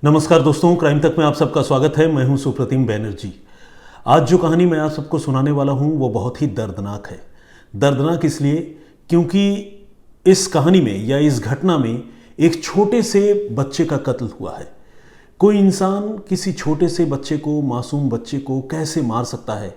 नमस्कार दोस्तों, क्राइम तक में आप सबका स्वागत है। मैं हूं सुप्रतिम बैनर्जी। आज जो कहानी मैं आप सबको सुनाने वाला हूं वो बहुत ही दर्दनाक है। दर्दनाक इसलिए क्योंकि इस कहानी में या इस घटना में एक छोटे से बच्चे का कत्ल हुआ है। कोई इंसान किसी छोटे से बच्चे को, मासूम बच्चे को कैसे मार सकता है,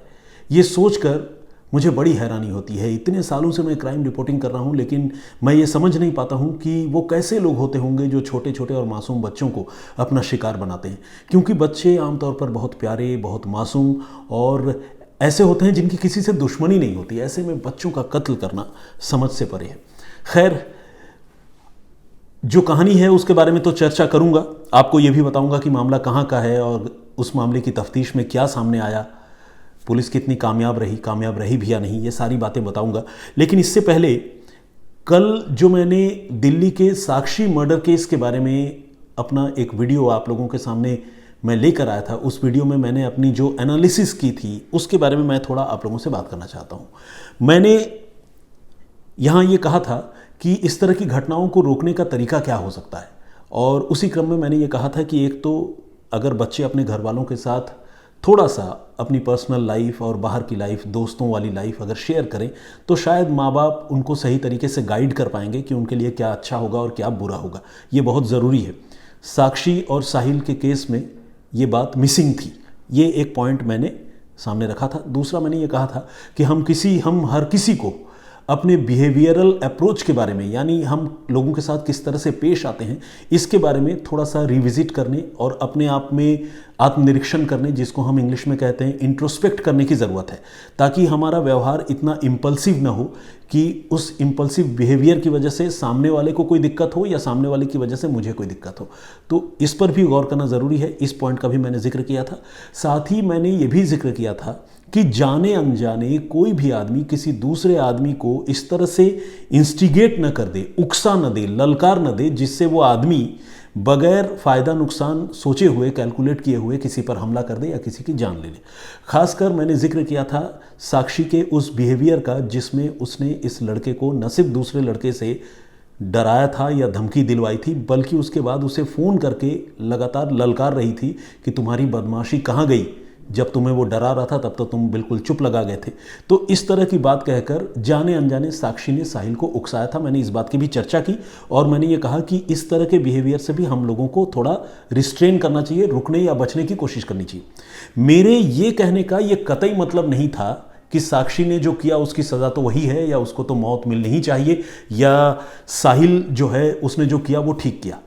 ये सोचकर मुझे बड़ी हैरानी होती है। इतने सालों से मैं क्राइम रिपोर्टिंग कर रहा हूँ, लेकिन मैं ये समझ नहीं पाता हूँ कि वो कैसे लोग होते होंगे जो छोटे छोटे और मासूम बच्चों को अपना शिकार बनाते हैं। क्योंकि बच्चे आमतौर पर बहुत प्यारे, बहुत मासूम और ऐसे होते हैं जिनकी किसी से दुश्मनी नहीं होती। ऐसे में बच्चों का कत्ल करना समझ से परे है। खैर, जो कहानी है उसके बारे में तो चर्चा करूँगा। आपको ये भी बताऊँगा कि मामला कहाँ का है और उस मामले की तफ्तीश में क्या सामने आया, पुलिस कितनी कामयाब रही भी या नहीं, ये सारी बातें बताऊंगा। लेकिन इससे पहले कल जो मैंने दिल्ली के साक्षी मर्डर केस के बारे में अपना एक वीडियो आप लोगों के सामने मैं लेकर आया था, उस वीडियो में मैंने अपनी जो एनालिसिस की थी उसके बारे में मैं थोड़ा आप लोगों से बात करना चाहता हूँ। मैंने यहाँ ये कहा था कि इस तरह की घटनाओं को रोकने का तरीका क्या हो सकता है, और उसी क्रम में मैंने ये कहा था कि एक तो अगर बच्चे अपने घर वालों के साथ थोड़ा सा अपनी पर्सनल लाइफ और बाहर की लाइफ, दोस्तों वाली लाइफ अगर शेयर करें तो शायद माँ बाप उनको सही तरीके से गाइड कर पाएंगे कि उनके लिए क्या अच्छा होगा और क्या बुरा होगा। ये बहुत ज़रूरी है। साक्षी और साहिल के केस में ये बात मिसिंग थी। ये एक पॉइंट मैंने सामने रखा था। दूसरा, मैंने ये कहा था कि हम हर किसी को अपने बिहेवियरल अप्रोच के बारे में, यानी हम लोगों के साथ किस तरह से पेश आते हैं, इसके बारे में थोड़ा सा रिविजिट करने और अपने आप में आत्मनिरीक्षण करने, जिसको हम इंग्लिश में कहते हैं इंट्रोस्पेक्ट करने की ज़रूरत है, ताकि हमारा व्यवहार इतना इम्पल्सिव ना हो कि उस इम्पल्सिव बिहेवियर की वजह से सामने वाले को कोई दिक्कत हो या सामने वाले की वजह से मुझे कोई दिक्कत हो। तो इस पर भी गौर करना ज़रूरी है। इस पॉइंट का भी मैंने जिक्र किया था। साथ ही मैंने ये भी जिक्र किया था कि जाने अनजाने कोई भी आदमी किसी दूसरे आदमी को इस तरह से इंस्टिगेट न कर दे, उकसा न दे, ललकार न दे, जिससे वो आदमी बगैर फ़ायदा नुकसान सोचे हुए, कैलकुलेट किए हुए किसी पर हमला कर दे या किसी की जान ले ले। खासकर मैंने जिक्र किया था साक्षी के उस बिहेवियर का जिसमें उसने इस लड़के को न सिर्फ दूसरे लड़के से डराया था या धमकी दिलवाई थी, बल्कि उसके बाद उसे फ़ोन करके लगातार ललकार रही थी कि तुम्हारी बदमाशी कहाँ गई, जब तुम्हें वो डरा रहा था तब तो तुम बिल्कुल चुप लगा गए थे। तो इस तरह की बात कहकर जाने अनजाने साक्षी ने साहिल को उकसाया था। मैंने इस बात की भी चर्चा की और मैंने ये कहा कि इस तरह के बिहेवियर से भी हम लोगों को थोड़ा रिस्ट्रेन करना चाहिए, रुकने या बचने की कोशिश करनी चाहिए। मेरे ये कहने का ये कतई मतलब नहीं था कि साक्षी ने जो किया उसकी सज़ा तो वही है या उसको तो मौत मिलनी ही चाहिए, या साहिल जो है उसने जो किया वो ठीक किया।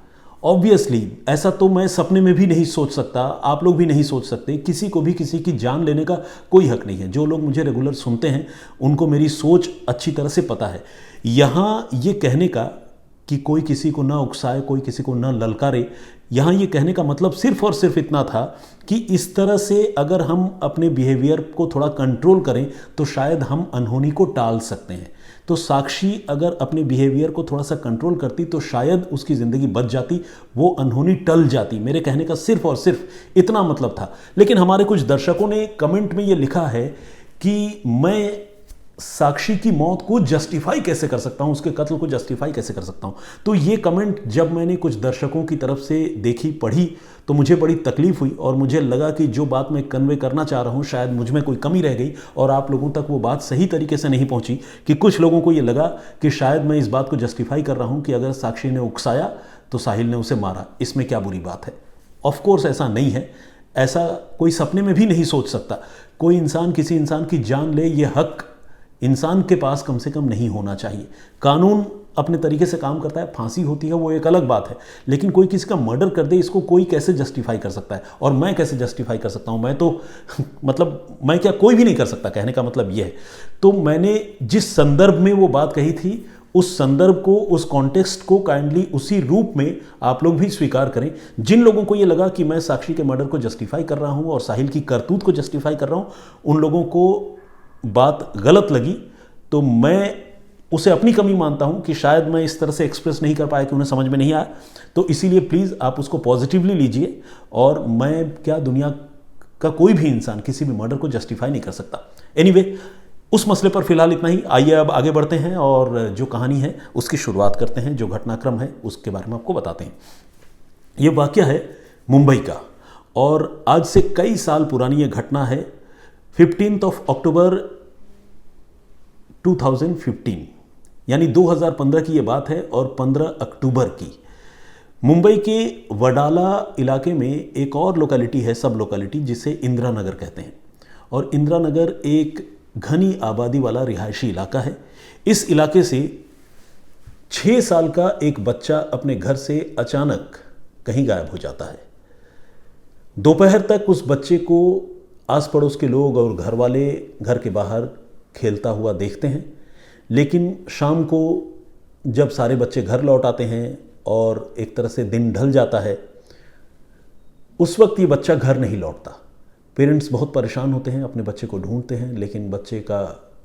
ऑब्वियसली ऐसा तो मैं सपने में भी नहीं सोच सकता, आप लोग भी नहीं सोच सकते। किसी को भी किसी की जान लेने का कोई हक नहीं है। जो लोग मुझे रेगुलर सुनते हैं उनको मेरी सोच अच्छी तरह से पता है। यहाँ ये कहने का कि कोई किसी को ना उकसाए, कोई किसी को ना ललकारे, यहाँ ये कहने का मतलब सिर्फ और सिर्फ इतना था कि इस तरह से अगर हम अपने बिहेवियर को थोड़ा कंट्रोल करें तो शायद हम अनहोनी को टाल सकते हैं। तो साक्षी अगर अपने बिहेवियर को थोड़ा सा कंट्रोल करती तो शायद उसकी ज़िंदगी बच जाती, वो अनहोनी टल जाती। मेरे कहने का सिर्फ और सिर्फ इतना मतलब था। लेकिन हमारे कुछ दर्शकों ने कमेंट में ये लिखा है कि मैं साक्षी की मौत को जस्टिफाई कैसे कर सकता हूं, उसके कत्ल को जस्टिफाई कैसे कर सकता हूं। तो ये कमेंट जब मैंने कुछ दर्शकों की तरफ से देखी, पढ़ी, तो मुझे बड़ी तकलीफ हुई और मुझे लगा कि जो बात मैं कन्वे करना चाह रहा हूं शायद मुझ में कोई कमी रह गई और आप लोगों तक वो बात सही तरीके से नहीं पहुंची। कि कुछ लोगों को ये लगा कि शायद मैं इस बात को जस्टिफाई कर रहा हूं कि अगर साक्षी ने उकसाया तो साहिल ने उसे मारा, इसमें क्या बुरी बात है। ऑफकोर्स ऐसा नहीं है, ऐसा कोई सपने में भी नहीं सोच सकता। कोई इंसान किसी इंसान की जान ले, ये हक इंसान के पास कम से कम नहीं होना चाहिए। कानून अपने तरीके से काम करता है, फांसी होती है वो एक अलग बात है, लेकिन कोई किसी का मर्डर कर दे इसको कोई कैसे जस्टिफाई कर सकता है, और मैं कैसे जस्टिफाई कर सकता हूं। मैं तो मतलब मैं क्या, कोई भी नहीं कर सकता, कहने का मतलब यह है। तो मैंने जिस संदर्भ में वो बात कही थी उस संदर्भ को, उस कॉन्टेक्स्ट को काइंडली उसी रूप में आप लोग भी स्वीकार करें। जिन लोगों को ये लगा कि मैं साक्षी के मर्डर को जस्टिफाई कर रहा हूं और साहिल की करतूत को जस्टिफाई कर रहा हूं, उन लोगों को बात गलत लगी, तो मैं उसे अपनी कमी मानता हूं कि शायद मैं इस तरह से एक्सप्रेस नहीं कर पाया कि उन्हें समझ में नहीं आया। तो इसीलिए प्लीज़ आप उसको पॉजिटिवली लीजिए। और मैं क्या, दुनिया का कोई भी इंसान किसी भी मर्डर को जस्टिफाई नहीं कर सकता। एनीवे, उस मसले पर फिलहाल इतना ही। आइए अब आगे बढ़ते हैं और जो कहानी है उसकी शुरुआत करते हैं। जो घटनाक्रम है उसके बारे में आपको बताते हैं। ये वाकया है मुंबई का। और आज से कई साल पुरानी ये घटना है। 15 अक्टूबर 2015 यानी 2015 की ये बात है। और 15 अक्टूबर की मुंबई के वडाला इलाके में एक और लोकेलिटी है, सब लोकेलिटी, जिसे इंदिरा नगर कहते हैं। और इंदिरा नगर एक घनी आबादी वाला रिहायशी इलाका है। इस इलाके से 6 साल का एक बच्चा अपने घर से अचानक कहीं गायब हो जाता है। दोपहर तक उस बच्चे को आस पड़ोस के लोग और घर वाले घर के बाहर खेलता हुआ देखते हैं, लेकिन शाम को जब सारे बच्चे घर लौट आते हैं और एक तरह से दिन ढल जाता है, उस वक्त ये बच्चा घर नहीं लौटता। पेरेंट्स बहुत परेशान होते हैं, अपने बच्चे को ढूंढते हैं, लेकिन बच्चे का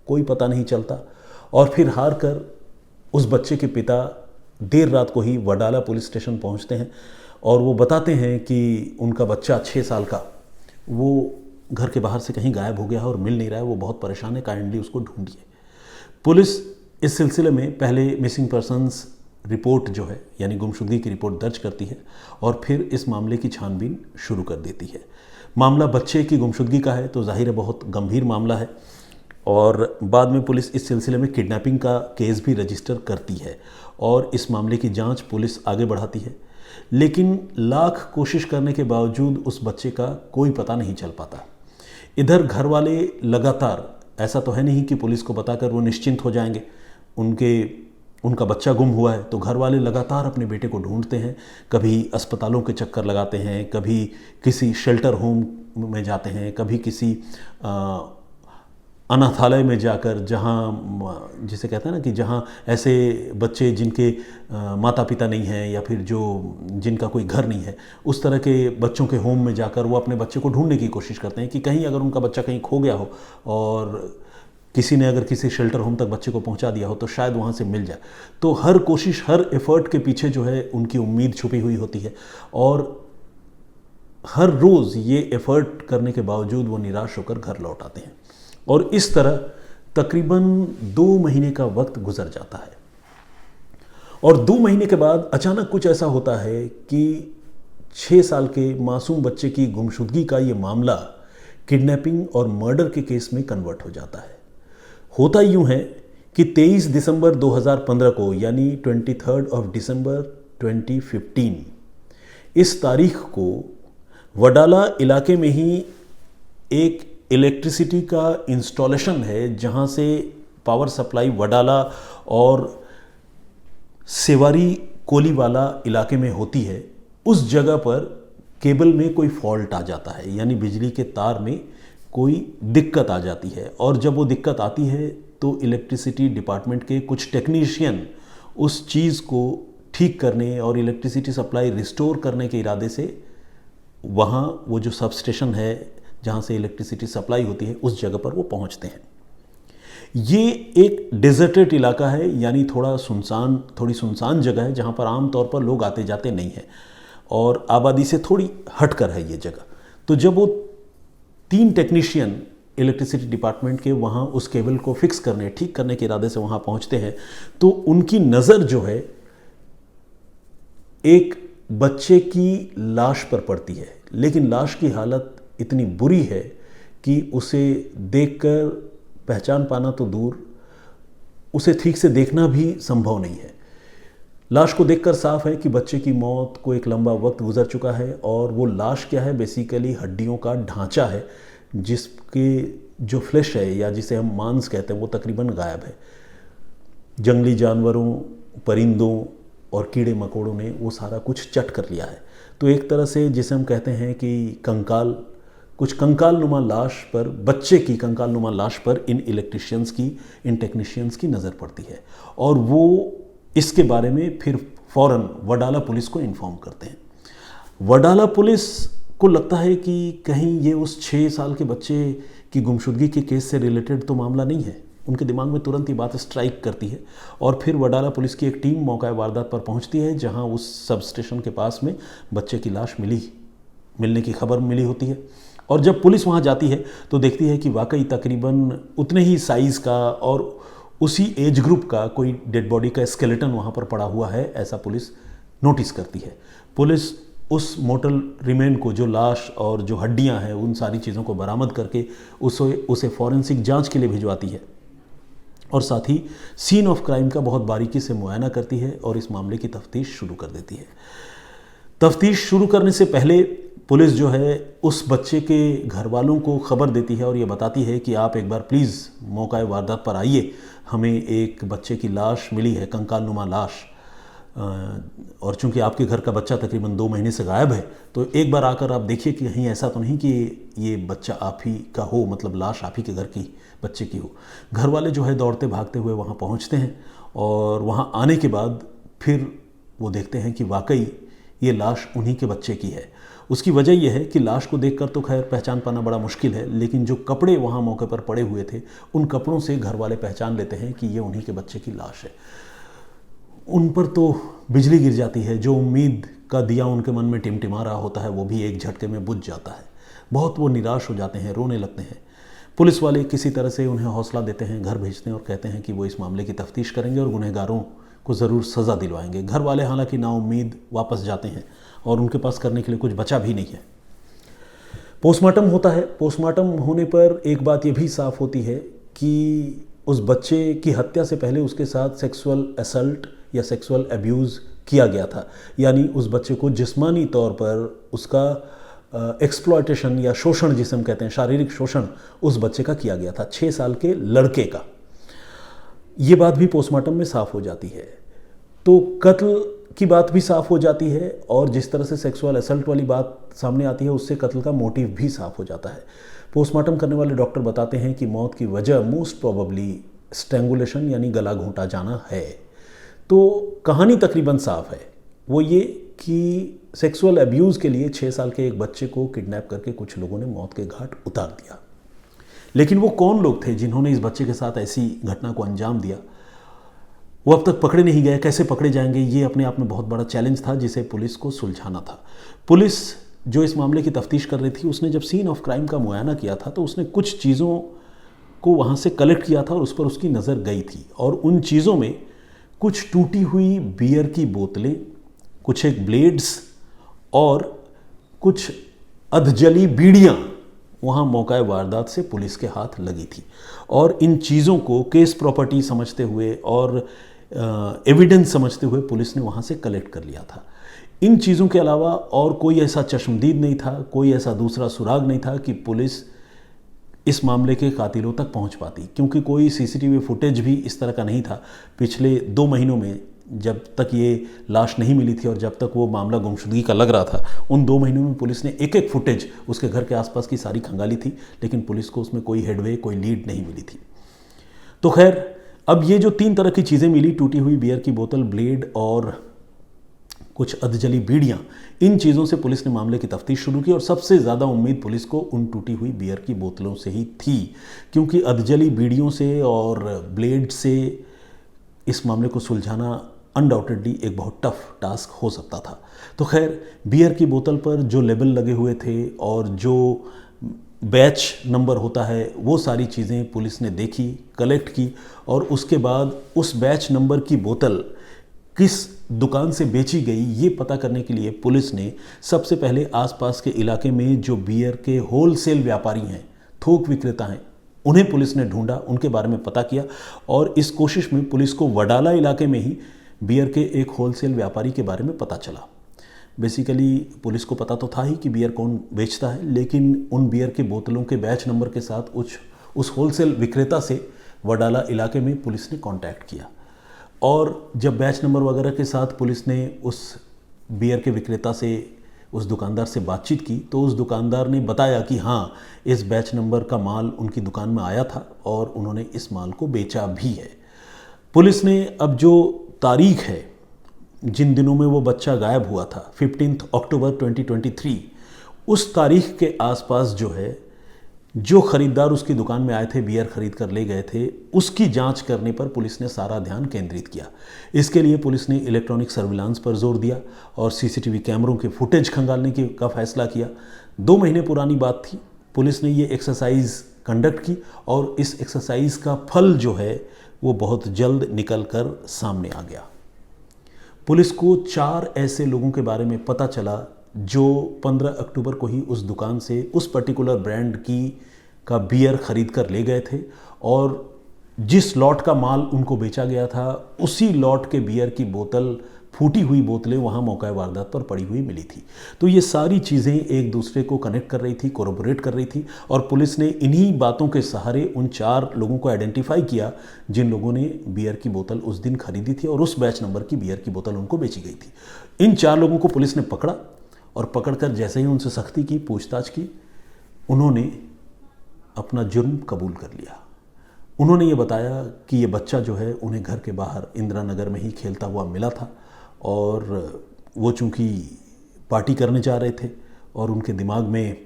कोई पता नहीं चलता। और फिर हार कर उस बच्चे के पिता देर रात को ही वडाला पुलिस स्टेशन पहुंचते हैं और वो बताते हैं कि उनका बच्चा 6 साल का वो घर के बाहर से कहीं गायब हो गया है और मिल नहीं रहा है। वो बहुत परेशान है, काइंडली उसको ढूंढिए। पुलिस इस सिलसिले में पहले मिसिंग पर्सन्स रिपोर्ट जो है यानी गुमशुदगी की रिपोर्ट दर्ज करती है और फिर इस मामले की छानबीन शुरू कर देती है। मामला बच्चे की गुमशुदगी का है तो जाहिर है बहुत गंभीर मामला है। और बाद में पुलिस इस सिलसिले में किडनैपिंग का केस भी रजिस्टर करती है और इस मामले की जांच पुलिस आगे बढ़ाती है। लेकिन लाख कोशिश करने के बावजूद उस बच्चे का कोई पता नहीं चल पाता। इधर घर वाले लगातार, ऐसा तो है नहीं कि पुलिस को बताकर वो निश्चिंत हो जाएंगे, उनका बच्चा गुम हुआ है, तो घर वाले लगातार अपने बेटे को ढूंढते हैं। कभी अस्पतालों के चक्कर लगाते हैं, कभी किसी शेल्टर होम में जाते हैं, कभी किसी अनाथालय में जाकर, जहाँ जिसे कहते हैं ना कि जहाँ ऐसे बच्चे जिनके माता पिता नहीं हैं या फिर जिनका कोई घर नहीं है, उस तरह के बच्चों के होम में जाकर वो अपने बच्चे को ढूंढने की कोशिश करते हैं कि कहीं अगर उनका बच्चा कहीं खो गया हो और किसी ने अगर किसी शेल्टर होम तक बच्चे को पहुंचा दिया हो तो शायद वहाँ से मिल जाए। तो हर कोशिश, हर एफर्ट के पीछे जो है उनकी उम्मीद छुपी हुई होती है और हर रोज़ ये एफर्ट करने के बावजूद वो निराश होकर घर लौट आते हैं। और इस तरह तकरीबन 2 महीने का वक्त गुजर जाता है और 2 महीने के बाद अचानक कुछ ऐसा होता है कि 6 साल के मासूम बच्चे की गुमशुदगी का ये मामला किडनैपिंग और मर्डर के केस में कन्वर्ट हो जाता है। होता यूं है कि 23 दिसंबर 2015 को यानी 23 दिसंबर 2015 इस तारीख को वडाला इलाके में ही एक इलेक्ट्रिसिटी का इंस्टॉलेशन है जहां से पावर सप्लाई वडाला और सेवारी कोलीवाला इलाके में होती है। उस जगह पर केबल में कोई फॉल्ट आ जाता है यानी बिजली के तार में कोई दिक्कत आ जाती है। और जब वो दिक्कत आती है तो इलेक्ट्रिसिटी डिपार्टमेंट के कुछ टेक्नीशियन उस चीज़ को ठीक करने और इलेक्ट्रिसिटी सप्लाई रिस्टोर करने के इरादे से वहाँ वो जो सब स्टेशन है जहाँ से इलेक्ट्रिसिटी सप्लाई होती है उस जगह पर वो पहुँचते हैं। ये एक डेजर्टेड इलाका है यानी थोड़ी सुनसान जगह है जहाँ पर आमतौर पर लोग आते जाते नहीं हैं और आबादी से थोड़ी हटकर है ये जगह। तो जब वो 3 टेक्नीशियन इलेक्ट्रिसिटी डिपार्टमेंट के वहाँ उस केबल को फिक्स करने, ठीक करने के इरादे से वहाँ पहुँचते हैं तो उनकी नज़र जो है एक बच्चे की लाश पर पड़ती है। लेकिन लाश की हालत इतनी बुरी है कि उसे देखकर पहचान पाना तो दूर, उसे ठीक से देखना भी संभव नहीं है। लाश को देखकर साफ है कि बच्चे की मौत को एक लंबा वक्त गुजर चुका है और वो लाश क्या है, बेसिकली हड्डियों का ढांचा है जिसके जो फ्लैश है या जिसे हम मांस कहते हैं वो तकरीबन गायब है। जंगली जानवरों, परिंदों और कीड़े मकोड़ों ने वो सारा कुछ चट कर लिया है। तो एक तरह से जिसे हम कहते हैं कि कंकाल, कुछ कंकाल नुमा लाश पर, बच्चे की कंकाल नुमा लाश पर इन टेक्नीशियंस की नज़र पड़ती है और वो इसके बारे में फिर फ़ौरन वडाला पुलिस को इन्फॉर्म करते हैं। वडाला पुलिस को लगता है कि कहीं ये उस 6 साल के बच्चे की गुमशुदगी के केस से रिलेटेड तो मामला नहीं है। उनके दिमाग में तुरंत ही बात स्ट्राइक करती है और फिर वडाला पुलिस की एक टीम मौका वारदात पर पहुंचती है जहां उस सब स्टेशन के पास में बच्चे की लाश मिलने की खबर मिली होती है। और जब पुलिस वहां जाती है तो देखती है कि वाकई तकरीबन उतने ही साइज़ का और उसी एज ग्रुप का कोई डेड बॉडी का स्केलेटन वहाँ पर पड़ा हुआ है, ऐसा पुलिस नोटिस करती है। पुलिस उस मोर्टल रिमेन को, जो लाश और जो हड्डियां हैं, उन सारी चीज़ों को बरामद करके उसे फॉरेंसिक जांच के लिए भिजवाती है और साथ ही सीन ऑफ क्राइम का बहुत बारीकी से मुआयना करती है और इस मामले की तफ्तीश शुरू कर देती है। तफ्तीश शुरू करने से पहले पुलिस जो है उस बच्चे के घर वालों को खबर देती है और ये बताती है कि आप एक बार प्लीज़ मौका वारदात पर आइए, हमें एक बच्चे की लाश मिली है, कंकाल नुमा लाश, और चूंकि आपके घर का बच्चा तकरीबन 2 महीने से गायब है, तो एक बार आकर आप देखिए कि कहीं ऐसा तो नहीं कि ये बच्चा आप ही का हो, मतलब लाश आप ही के घर की बच्चे की हो। घर वाले जो है दौड़ते भागते हुए वहाँ पहुँचते हैं और वहाँ आने के बाद फिर वो देखते हैं कि वाकई ये लाश उन्हीं के बच्चे की है। उसकी वजह यह है कि लाश को देखकर तो खैर पहचान पाना बड़ा मुश्किल है, लेकिन जो कपड़े वहाँ मौके पर पड़े हुए थे उन कपड़ों से घर वाले पहचान लेते हैं कि ये उन्हीं के बच्चे की लाश है। उन पर तो बिजली गिर जाती है, जो उम्मीद का दिया उनके मन में टिमटिमा रहा होता है वो भी एक झटके में बुझ जाता है। बहुत वो निराश हो जाते हैं, रोने लगते हैं। पुलिस वाले किसी तरह से उन्हें हौसला देते हैं, घर भेजते हैं और कहते हैं कि वो इस मामले की तफ्तीश करेंगे और गुनहगारों को ज़रूर सज़ा दिलवाएंगे। घर वाले हालांकि नाउम्मीद वापस जाते हैं और उनके पास करने के लिए कुछ बचा भी नहीं है। पोस्टमार्टम होता है। पोस्टमार्टम होने पर एक बात ये भी साफ होती है कि उस बच्चे की हत्या से पहले उसके साथ सेक्सुअल असल्ट या सेक्सुअल अब्यूज़ किया गया था, यानी उस बच्चे को जिस्मानी तौर पर उसका एक्सप्लॉयटेशन या शोषण जिसे हम कहते हैं, शारीरिक शोषण उस बच्चे का किया गया था, 6 साल के लड़के का। ये बात भी पोस्टमार्टम में साफ हो जाती है। तो कत्ल की बात भी साफ हो जाती है और जिस तरह से सेक्सुअल असल्ट वाली बात सामने आती है उससे कत्ल का मोटिव भी साफ हो जाता है। पोस्टमार्टम करने वाले डॉक्टर बताते हैं कि मौत की वजह मोस्ट प्रोबेबली स्ट्रैंगुलेशन यानी गला घोंटा जाना है। तो कहानी तकरीबन साफ है, वो ये कि सेक्सुअल अब्यूज़ के लिए 6 साल के एक बच्चे को किडनैप करके कुछ लोगों ने मौत के घाट उतार दिया। लेकिन वो कौन लोग थे जिन्होंने इस बच्चे के साथ ऐसी घटना को अंजाम दिया, वो अब तक पकड़े नहीं गए। कैसे पकड़े जाएंगे, ये अपने आप में बहुत बड़ा चैलेंज था जिसे पुलिस को सुलझाना था। पुलिस जो इस मामले की तफ्तीश कर रही थी, उसने जब सीन ऑफ क्राइम का मुआयना किया था तो उसने कुछ चीज़ों को वहाँ से कलेक्ट किया था और उस पर उसकी नज़र गई थी। और उन चीज़ों में कुछ टूटी हुई बियर की बोतलें, कुछ एक ब्लेड्स और कुछ अधजली बीड़ियाँ वहाँ मौका वारदात से पुलिस के हाथ लगी थी। और इन चीज़ों को केस प्रॉपर्टी समझते हुए और एविडेंस समझते हुए पुलिस ने वहाँ से कलेक्ट कर लिया था। इन चीज़ों के अलावा और कोई ऐसा चश्मदीद नहीं था, कोई ऐसा दूसरा सुराग नहीं था कि पुलिस इस मामले के कातिलों तक पहुँच पाती, क्योंकि कोई सीसीटीवी फुटेज भी इस तरह का नहीं था। पिछले 2 महीनों में जब तक ये लाश नहीं मिली थी और जब तक वो मामला गुमशुदगी का लग रहा था, उन 2 महीनों में पुलिस ने एक फुटेज उसके घर के आसपास की सारी खंगाली थी, लेकिन पुलिस को उसमें कोई हेडवे, कोई लीड नहीं मिली थी। तो खैर, अब ये जो 3 तरह की चीज़ें मिली, टूटी हुई बियर की बोतल, ब्लेड और कुछ अधजली बीड़ियाँ, इन चीज़ों से पुलिस ने मामले की तफ्तीश शुरू की और सबसे ज़्यादा उम्मीद पुलिस को उन टूटी हुई बियर की बोतलों से ही थी, क्योंकि अधजली बीड़ियों से और ब्लेड से इस मामले को सुलझाना अनडाउटेडली एक बहुत टफ टास्क हो सकता था। तो खैर, बियर की बोतल पर जो लेबल लगे हुए थे और जो बैच नंबर होता है, वो सारी चीज़ें पुलिस ने देखी, कलेक्ट की और उसके बाद उस बैच नंबर की बोतल किस दुकान से बेची गई ये पता करने के लिए पुलिस ने सबसे पहले आसपास के इलाके में जो बियर के होलसेल व्यापारी हैं, थोक विक्रेता हैं, उन्हें पुलिस ने ढूंढा, उनके बारे में पता किया और इस कोशिश में पुलिस को वडाला इलाके में ही बियर के एक होलसेल व्यापारी के बारे में पता चला। बेसिकली पुलिस को पता तो था ही कि बियर कौन बेचता है, लेकिन उन बियर के बोतलों के बैच नंबर के साथ उस होलसेल विक्रेता से वडाला इलाके में पुलिस ने कांटेक्ट किया। और जब बैच नंबर वगैरह के साथ पुलिस ने उस बियर के विक्रेता से, उस दुकानदार से बातचीत की, तो उस दुकानदार ने बताया कि हाँ, इस बैच नंबर का माल उनकी दुकान में आया था और उन्होंने इस माल को बेचा भी है। पुलिस ने अब जो तारीख है जिन दिनों में वो बच्चा गायब हुआ था, 15 अक्टूबर 2023, उस तारीख के आसपास जो है, जो खरीदार उसकी दुकान में आए थे, बियर खरीद कर ले गए थे, उसकी जांच करने पर पुलिस ने सारा ध्यान केंद्रित किया। इसके लिए पुलिस ने इलेक्ट्रॉनिक सर्विलांस पर जोर दिया और सीसीटीवी कैमरों के फुटेज खंगालने का फैसला किया। 2 महीने पुरानी बात थी। पुलिस ने ये एक्सरसाइज कंडक्ट की और इस एक्सरसाइज का फल जो है वो बहुत जल्द निकल कर सामने आ गया। पुलिस को 4 ऐसे लोगों के बारे में पता चला जो 15 अक्टूबर को ही उस दुकान से उस पर्टिकुलर ब्रांड की का बियर खरीद कर ले गए थे और जिस लॉट का माल उनको बेचा गया था उसी लॉट के बियर की बोतल, फूटी हुई बोतलें वहाँ मौका वारदात पर पड़ी हुई मिली थी। तो ये सारी चीज़ें एक दूसरे को कनेक्ट कर रही थी, कोरोबोरेट कर रही थी और पुलिस ने इन्हीं बातों के सहारे उन 4 लोगों को आइडेंटिफाई किया जिन लोगों ने बियर की बोतल उस दिन खरीदी थी और उस बैच नंबर की बियर की बोतल उनको बेची गई थी। इन 4 लोगों को पुलिस ने पकड़ा और पकड़कर जैसे ही उनसे सख्ती की, पूछताछ की, उन्होंने अपना जुर्म कबूल कर लिया। उन्होंने ये बताया कि ये बच्चा जो है उन्हें घर के बाहर इंदिरा नगर में ही खेलता हुआ मिला था और वो चूँकि पार्टी करने जा रहे थे और उनके दिमाग में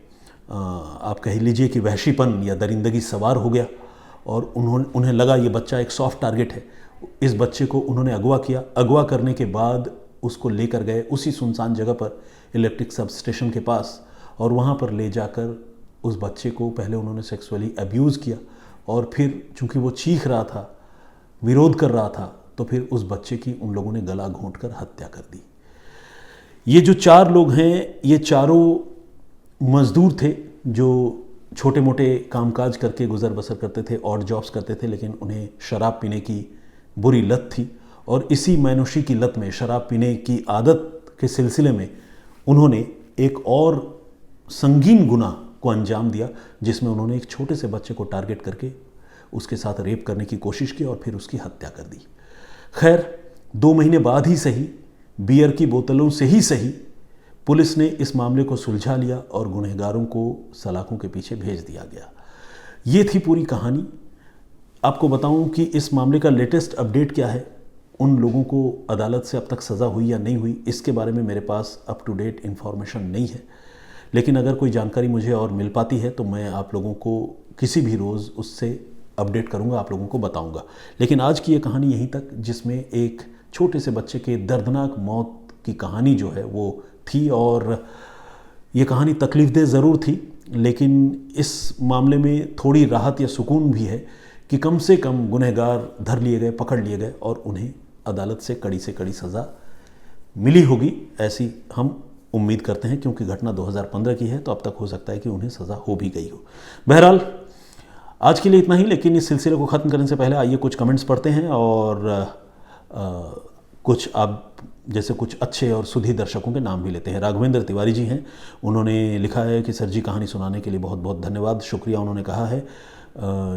आप कह लीजिए कि वहशीपन या दरिंदगी सवार हो गया और उन्हें लगा ये बच्चा एक सॉफ्ट टारगेट है। इस बच्चे को उन्होंने अगवा किया। अगवा करने के बाद उसको लेकर गए उसी सुनसान जगह पर, इलेक्ट्रिक सब स्टेशन के पास, और वहाँ पर ले जाकर उस बच्चे को पहले उन्होंने सेक्सुअली अब्यूज़ किया और फिर चूँकि वो चीख रहा था, विरोध कर रहा था, तो फिर उस बच्चे की उन लोगों ने गला घोंटकर हत्या कर दी। ये जो 4 लोग हैं, ये चारों मजदूर थे जो छोटे मोटे कामकाज करके गुजर बसर करते थे, ऑड जॉब्स करते थे, लेकिन उन्हें शराब पीने की बुरी लत थी और इसी मैनोशी की लत में, शराब पीने की आदत के सिलसिले में उन्होंने एक और संगीन गुनाह को अंजाम दिया जिसमें उन्होंने एक छोटे से बच्चे को टारगेट करके उसके साथ रेप करने की कोशिश की और फिर उसकी हत्या कर दी। खैर 2 महीने बाद ही सही, बियर की बोतलों से ही सही, पुलिस ने इस मामले को सुलझा लिया और गुनहगारों को सलाखों के पीछे भेज दिया गया। ये थी पूरी कहानी। आपको बताऊं कि इस मामले का लेटेस्ट अपडेट क्या है, उन लोगों को अदालत से अब तक सज़ा हुई या नहीं हुई, इसके बारे में मेरे पास अप टू डेट इन्फॉर्मेशन नहीं है, लेकिन अगर कोई जानकारी मुझे और मिल पाती है तो मैं आप लोगों को किसी भी रोज़ उससे अपडेट करूंगा, आप लोगों को बताऊंगा। लेकिन आज की ये कहानी यहीं तक, जिसमें एक छोटे से बच्चे के दर्दनाक मौत की कहानी जो है वो थी और ये कहानी तकलीफ़देह ज़रूर थी, लेकिन इस मामले में थोड़ी राहत या सुकून भी है कि कम से कम गुनहगार धर लिए गए, पकड़ लिए गए और उन्हें अदालत से कड़ी सज़ा मिली होगी, ऐसी हम उम्मीद करते हैं, क्योंकि घटना 2015 की है तो अब तक हो सकता है कि उन्हें सज़ा हो भी गई हो। बहरहाल आज के लिए इतना ही, लेकिन इस सिलसिले को ख़त्म करने से पहले आइए कुछ कमेंट्स पढ़ते हैं और कुछ आप जैसे कुछ अच्छे और सुधी दर्शकों के नाम भी लेते हैं। राघवेंद्र तिवारी जी हैं, उन्होंने लिखा है कि सर जी कहानी सुनाने के लिए बहुत बहुत धन्यवाद, शुक्रिया। उन्होंने कहा है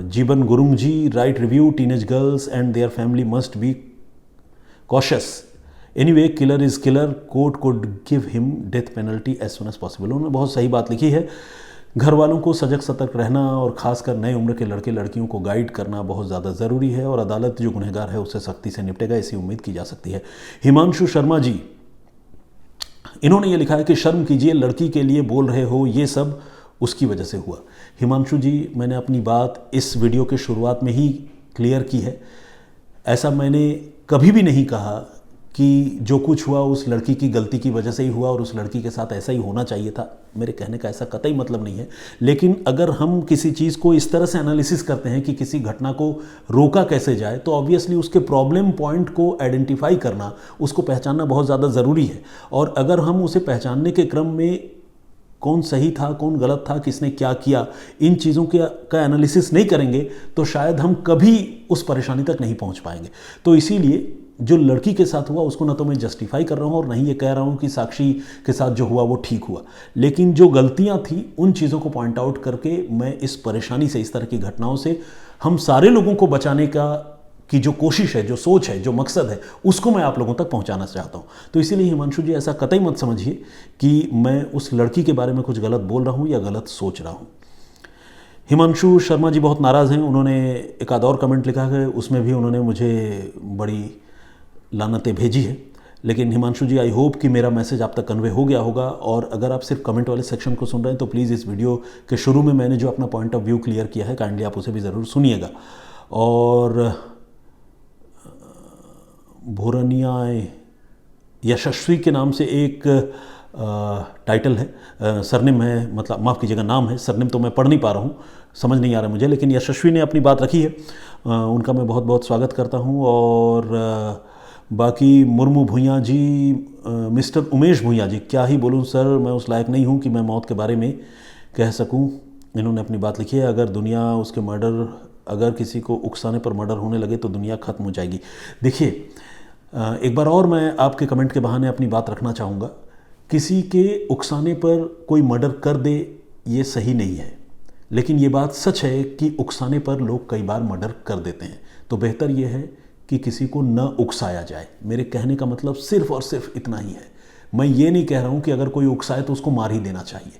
Jeevan Gurung ji, right review, teenage girls and their family must be cautious, anyway killer is killer, court could give him death penalty as soon as possible. उन्होंने बहुत सही बात लिखी है। घर वालों को सजग सतर्क रहना और ख़ासकर नए उम्र के लड़के लड़कियों को गाइड करना बहुत ज़्यादा ज़रूरी है और अदालत जो गुनहगार है उससे सख्ती से निपटेगा, ऐसी उम्मीद की जा सकती है। हिमांशु शर्मा जी, इन्होंने ये लिखा है कि शर्म कीजिए, लड़की के लिए बोल रहे हो, ये सब उसकी वजह से हुआ। हिमांशु जी, मैंने अपनी बात इस वीडियो के शुरुआत में ही क्लियर की है। ऐसा मैंने कभी भी नहीं कहा कि जो कुछ हुआ उस लड़की की गलती की वजह से ही हुआ और उस लड़की के साथ ऐसा ही होना चाहिए था। मेरे कहने का ऐसा कतई मतलब नहीं है, लेकिन अगर हम किसी चीज़ को इस तरह से एनालिसिस करते हैं कि किसी घटना को रोका कैसे जाए, तो ऑब्वियसली उसके प्रॉब्लम पॉइंट को आइडेंटिफाई करना, उसको पहचानना बहुत ज़्यादा ज़रूरी है। और अगर हम उसे पहचानने के क्रम में कौन सही था, कौन गलत था, किसने क्या किया, इन चीज़ों का एनालिसिस नहीं करेंगे तो शायद हम कभी उस परेशानी तक नहीं पहुंच पाएंगे। तो इसीलिए जो लड़की के साथ हुआ उसको ना तो मैं जस्टिफाई कर रहा हूँ और नहीं ये कह रहा हूँ कि साक्षी के साथ जो हुआ वो ठीक हुआ, लेकिन जो गलतियाँ थी उन चीज़ों को पॉइंट आउट करके मैं इस परेशानी से, इस तरह की घटनाओं से हम सारे लोगों को बचाने की जो कोशिश है, जो सोच है, जो मकसद है, उसको मैं आप लोगों तक पहुंचाना चाहता हूं। तो इसीलिए हिमांशु जी, ऐसा कतई मत समझिए कि मैं उस लड़की के बारे में कुछ गलत बोल रहा हूं या गलत सोच रहा हूं। हिमांशु शर्मा जी बहुत नाराज़ हैं, उन्होंने एक आध और कमेंट लिखा है, उसमें भी उन्होंने मुझे बड़ी लानतें भेजी है। लेकिन हिमांशु जी, आई होप कि मेरा मैसेज आप तक कन्वे हो गया होगा। और अगर आप सिर्फ कमेंट वाले सेक्शन को सुन रहे हैं तो प्लीज़ इस वीडियो के शुरू में मैंने जो अपना पॉइंट ऑफ व्यू क्लियर किया है, काइंडली आप उसे भी ज़रूर सुनिएगा। और भोरनिया यशस्वी के नाम से एक टाइटल है, सरनेम है, मतलब माफ़ कीजिएगा नाम है, सरनेम तो मैं पढ़ नहीं पा रहा हूँ, समझ नहीं आ रहा मुझे, लेकिन यशस्वी ने अपनी बात रखी है, उनका मैं बहुत बहुत स्वागत करता हूँ। और बाकी मुर्मू भूँया जी, मिस्टर उमेश भूँया जी, क्या ही बोलूँ सर, मैं उस लायक नहीं हूँ कि मैं मौत के बारे में कह सकूँ। इन्होंने अपनी बात लिखी है, अगर दुनिया उसके मर्डर, अगर किसी को उकसाने पर मर्डर होने लगे तो दुनिया ख़त्म हो जाएगी। देखिए, एक बार और मैं आपके कमेंट के बहाने अपनी बात रखना चाहूँगा। किसी के उकसाने पर कोई मर्डर कर दे ये सही नहीं है, लेकिन ये बात सच है कि उकसाने पर लोग कई बार मर्डर कर देते हैं। तो बेहतर ये है कि किसी को न उकसाया जाए। मेरे कहने का मतलब सिर्फ और सिर्फ इतना ही है। मैं ये नहीं कह रहा हूँ कि अगर कोई उकसाए तो उसको मार ही देना चाहिए।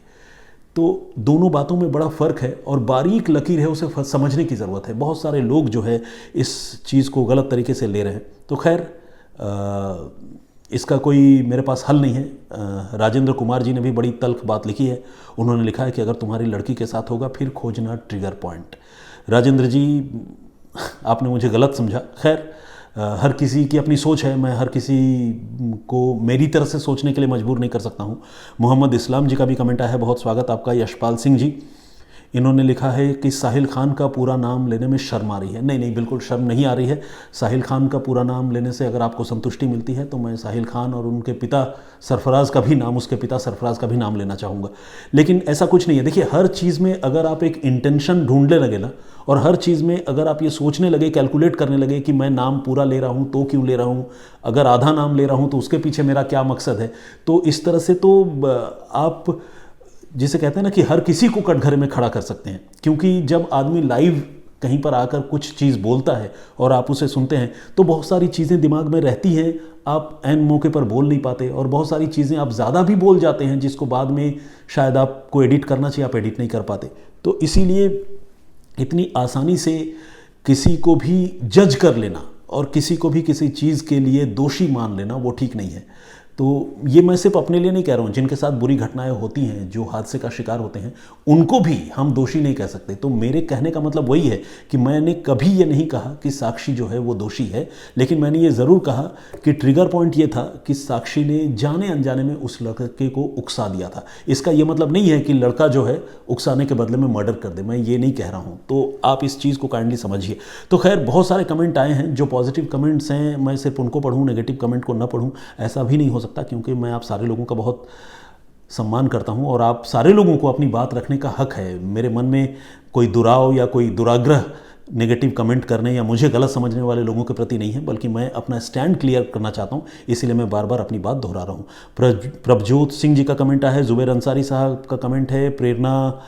तो दोनों बातों में बड़ा फ़र्क है और बारीक लकीर है, उसे समझने की ज़रूरत है। बहुत सारे लोग जो है इस चीज़ को गलत तरीके से ले रहे हैं। तो खैर, इसका कोई मेरे पास हल नहीं है। राजेंद्र कुमार जी ने भी बड़ी तल्ख बात लिखी है। उन्होंने लिखा है कि अगर तुम्हारी लड़की के साथ होगा फिर खोजना ट्रिगर पॉइंट। राजेंद्र जी, आपने मुझे गलत समझा। खैर, हर किसी की अपनी सोच है, मैं हर किसी को मेरी तरह से सोचने के लिए मजबूर नहीं कर सकता हूँ। मोहम्मद इस्लाम जी का भी कमेंट आया है, बहुत स्वागत आपका। यशपाल सिंह जी, इन्होंने लिखा है कि साहिल खान का पूरा नाम लेने में शर्म आ रही है। नहीं, बिल्कुल शर्म नहीं आ रही है। साहिल खान का पूरा नाम लेने से अगर आपको संतुष्टि मिलती है तो मैं साहिल खान और उनके पिता सरफराज का भी नाम, उसके पिता सरफराज का भी नाम लेना चाहूँगा। लेकिन ऐसा कुछ नहीं है। देखिए, हर चीज़ में अगर आप एक इंटेंशन ढूंढने लगे ना, और हर चीज़ में अगर आप ये सोचने लगे, कैलकुलेट करने लगे कि मैं नाम पूरा ले रहा हूँ तो क्यों ले रहा हूँ, अगर आधा नाम ले रहा हूँ तो उसके पीछे मेरा क्या मकसद है, तो इस तरह से तो आप जिसे कहते हैं ना कि हर किसी को कटघरे में खड़ा कर सकते हैं। क्योंकि जब आदमी लाइव कहीं पर आकर कुछ चीज़ बोलता है और आप उसे सुनते हैं तो बहुत सारी चीज़ें दिमाग में रहती हैं, आप ऐन मौके पर बोल नहीं पाते, और बहुत सारी चीज़ें आप ज़्यादा भी बोल जाते हैं जिसको बाद में शायद आपको एडिट करना चाहिए, आप एडिट नहीं कर पाते। तो इसीलिए इतनी आसानी से किसी को भी जज कर लेना और किसी को भी किसी चीज़ के लिए दोषी मान लेना वो ठीक नहीं है। तो ये मैं सिर्फ अपने लिए नहीं कह रहा हूँ, जिनके साथ बुरी घटनाएं होती हैं, जो हादसे का शिकार होते हैं, उनको भी हम दोषी नहीं कह सकते। तो मेरे कहने का मतलब वही है कि मैंने कभी ये नहीं कहा कि साक्षी जो है वो दोषी है, लेकिन मैंने ये ज़रूर कहा कि ट्रिगर पॉइंट ये था कि साक्षी ने जाने अनजाने में उस लड़के को उकसा दिया था। इसका ये मतलब नहीं है कि लड़का जो है उकसाने के बदले में मर्डर कर दे, मैं ये नहीं कह रहा हूँ। तो आप इस चीज़ को काइंडली समझिए। तो खैर, बहुत सारे कमेंट आए हैं। जो पॉजिटिव कमेंट्स हैं मैं सिर्फ उनको पढ़ूँ, नेगेटिव कमेंट को न पढ़ूँ, ऐसा भी नहीं हो सकता, क्योंकि मैं आप सारे लोगों का बहुत सम्मान करता हूं और आप सारे लोगों को अपनी बात रखने का हक है। मेरे मन में कोई दुराव या कोई दुराग्रह नेगेटिव कमेंट करने या मुझे गलत समझने वाले लोगों के प्रति नहीं है, बल्कि मैं अपना स्टैंड क्लियर करना चाहता हूं, इसीलिए मैं बार बार अपनी बात दोहरा रहा हूं। प्रभजोत सिंह जी का कमेंट है, जुबैर अंसारी साहब का कमेंट है, प्रेरणा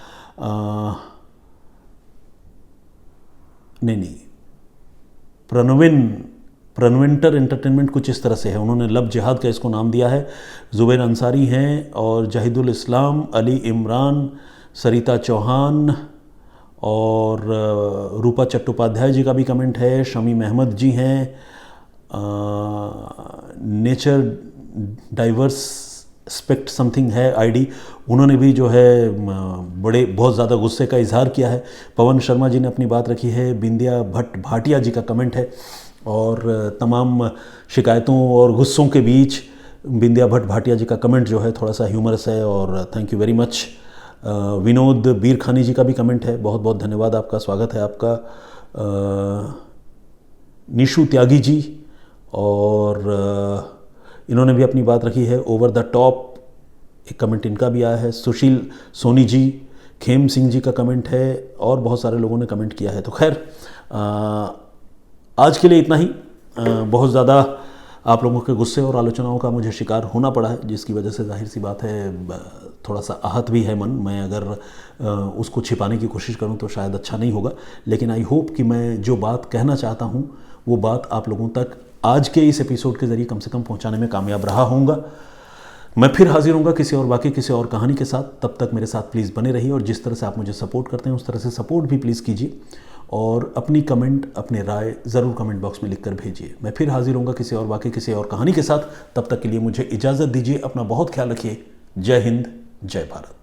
प्रणविंटर एंटरटेनमेंट कुछ इस तरह से है, उन्होंने लब जिहाद का इसको नाम दिया है। जुबैर अंसारी हैं और जहीदुल इस्लाम, अली इमरान, सरिता चौहान और रूपा चट्टोपाध्याय जी का भी कमेंट है। शमीम अहमद जी हैं, नेचर डाइवर्स स्पेक्ट समथिंग है आईडी, उन्होंने भी जो है बहुत ज़्यादा गुस्से का इजहार किया है। पवन शर्मा जी ने अपनी बात रखी है। बिंदिया भट्ट भाटिया जी का कमेंट है और तमाम शिकायतों और गुस्सों के बीच बिंदिया भट्ट भाटिया जी का कमेंट जो है थोड़ा सा ह्यूमरस है और thank you very much. Vinod Bir Khani ji का भी कमेंट है, बहुत बहुत धन्यवाद आपका, स्वागत है आपका। निशु त्यागी जी और इन्होंने भी अपनी बात रखी है। ओवर द टॉप एक कमेंट इनका भी आया है। सुशील सोनी जी, खेम सिंह जी का कमेंट है और बहुत सारे लोगों ने कमेंट किया है। तो खैर, आज के लिए इतना ही। बहुत ज़्यादा आप लोगों के गुस्से और आलोचनाओं का मुझे शिकार होना पड़ा है, जिसकी वजह से जाहिर सी बात है थोड़ा सा आहत भी है मन। मैं अगर उसको छिपाने की कोशिश करूं तो शायद अच्छा नहीं होगा, लेकिन आई होप कि मैं जो बात कहना चाहता हूं वो बात आप लोगों तक आज के इस एपिसोड के ज़रिए कम से कम पहुंचाने में कामयाब रहा होऊंगा। मैं फिर हाजिर होऊंगा किसी और वाकई किसी और कहानी के साथ। तब तक मेरे साथ प्लीज़ बने रहिए और जिस तरह से आप मुझे सपोर्ट करते हैं उस तरह से सपोर्ट भी प्लीज़ कीजिए और अपनी कमेंट, अपने राय ज़रूर कमेंट बॉक्स में लिखकर भेजिए। मैं फिर हाजिर होऊंगा किसी और वाकई किसी और कहानी के साथ। तब तक के लिए मुझे इजाज़त दीजिए। अपना बहुत ख्याल रखिए। जय हिंद, जय भारत।